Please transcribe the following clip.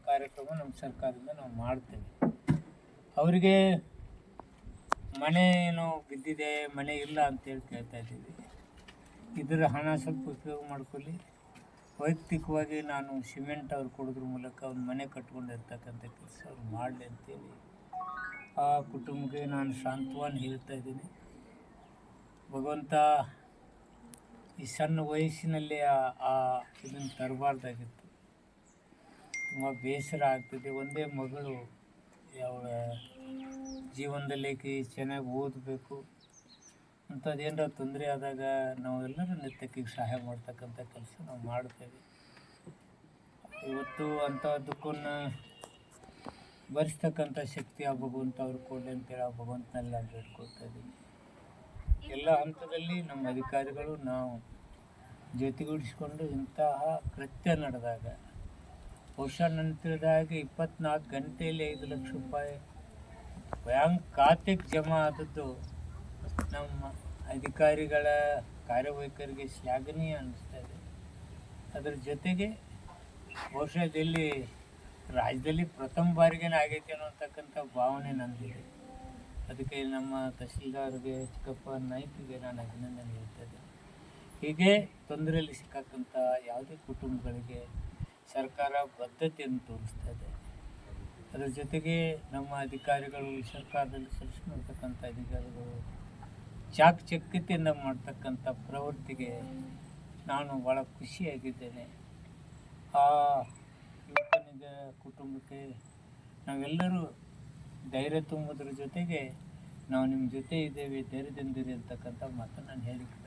ಕಾರ್ಯಕ್ರಮ ನಮ್ಮ ಸರ್ಕಾರದಿಂದ ನಾವು ಮಾಡ್ತೇವೆ. ಅವರಿಗೆ ಮನೆ ಏನೋ ಬಿದ್ದಿದೆ, ಮನೆ ಇಲ್ಲ ಅಂತೇಳಿ ಕೇಳ್ತಾ ಇದ್ದೀವಿ. ಇದರ ಹಣ ಸ್ವಲ್ಪ ಉಪಯೋಗ ಮಾಡ್ಕೊಳ್ಳಿ. ವೈಯಕ್ತಿಕವಾಗಿ ನಾನು ಸಿಮೆಂಟ್ ಅವ್ರು ಕೊಡೋದ್ರ ಮೂಲಕ ಅವ್ನ ಮನೆ ಕಟ್ಕೊಂಡಿರ್ತಕ್ಕಂಥ ಕೆಲಸ ಅವ್ರು ಮಾಡಲಿ ಅಂತೇಳಿ ಆ ಕುಟುಂಬಕ್ಕೆ ನಾನು ಸಾಂತ್ವನ ಹೇಳ್ತಾ ಇದ್ದೀನಿ. ಭಗವಂತ ಈ ಸಣ್ಣ ವಯಸ್ಸಿನಲ್ಲಿ ಇದನ್ನು ತರಬಾರ್ದಾಗಿತ್ತು. ತುಂಬ ಬೇಸರ ಆಗ್ತಿದೆ. ಒಂದೇ ಮಗಳು, ಅವಳ ಜೀವನದಲ್ಲಿ ಚೆನ್ನಾಗಿ ಓದಬೇಕು ಅಂಥದ್ದೇನಾರ ತೊಂದರೆ ಆದಾಗ ನಾವೆಲ್ಲರೂ ನಿತ್ಯಕ್ಕಿಗೆ ಸಹಾಯ ಮಾಡ್ತಕ್ಕಂಥ ಕೆಲಸ ನಾವು ಮಾಡ್ತೇವೆ. ಇವತ್ತು ಅಂಥದ್ದಕ್ಕನ್ನು ಭರಿಸ್ತಕ್ಕಂಥ ಶಕ್ತಿ ಆ ಭಗವಂತ ಅವ್ರು ಕೊಡಲಿ ಅಂತೇಳಿ ಆ ಭಗವಂತನೆಲ್ಲ ಬೇಡ್ಕೊಳ್ತಾ ಇದ್ದೀನಿ. ಎಲ್ಲ ಹಂತದಲ್ಲಿ ನಮ್ಮ ಅಧಿಕಾರಿಗಳು ನಾವು ಜೊತೆಗೂಡಿಸ್ಕೊಂಡು ಇಂತಹ ಕೃತ್ಯ ನಡೆದಾಗ, ಬಹುಶಃ ನನ್ನ ತಿಳಿದಾಗ 24 ಗಂಟೆಯಲ್ಲಿ 5 ಲಕ್ಷ ರೂಪಾಯಿ ಬ್ಯಾಂಕ್ ಖಾತೆಗೆ ಜಮಾ ಆದದ್ದು ನಮ್ಮ ಅಧಿಕಾರಿಗಳ ಕಾರ್ಯವೈಖರಿಗೆ ಶ್ಲಾಘನೀಯ ಅನ್ನಿಸ್ತಾ ಇದೆ. ಅದರ ಜೊತೆಗೆ ಬಹುಶಃ ಇಲ್ಲಿ ರಾಜ್ಯದಲ್ಲಿ ಪ್ರಥಮ ಬಾರಿಗೆ ಆಗೈತೆ ಅನ್ನೋತಕ್ಕಂಥ ಭಾವನೆ ನಂದಿದೆ. ಅದಕ್ಕೆ ನಮ್ಮ ತಹಸೀಲ್ದಾರ್ಗೆ, ಚಿಕ್ಕಪ್ಪ ನಾಯ್ಕಿಗೆ ನಾನು ಅಭಿನಂದನೆ ಹೇಳ್ತಾ ಇದ್ದೇನೆ. ಹೀಗೆ ತೊಂದರೆಯಲ್ಲಿ ಸಿಕ್ಕಂಥ ಯಾವುದೇ ಕುಟುಂಬಗಳಿಗೆ ಸರ್ಕಾರ ಬದ್ಧತೆಯನ್ನು ತೋರಿಸ್ತಾ ಇದೆ. ಅದರ ಜೊತೆಗೆ ನಮ್ಮ ಅಧಿಕಾರಿಗಳು, ಸರ್ಕಾರದಲ್ಲಿ ಕೆಲಸ ಮಾಡ್ತಕ್ಕಂಥ ಅಧಿಕಾರಿಗಳು ಚಾಕಚಕ್ಯತೆಯಿಂದ ಮಾಡ್ತಕ್ಕಂಥ ಪ್ರವೃತ್ತಿಗೆ ನಾನು ಭಾಳ ಖುಷಿಯಾಗಿದ್ದೇನೆ. ಆ ಯುವಕನಿಗ ಕುಟುಂಬಕ್ಕೆ ನಾವೆಲ್ಲರೂ ಧೈರ್ಯ ತುಂಬೋದ್ರ ಜೊತೆಗೆ ನಾವು ನಿಮ್ಮ ಜೊತೆ ಇದ್ದೇವೆ, ಧೈರ್ಯದಿಂದಿರಿ ಅಂತಕ್ಕಂಥ ಮಾತನ್ನು ನಾನು ಹೇಳಿಕ್ಕೆ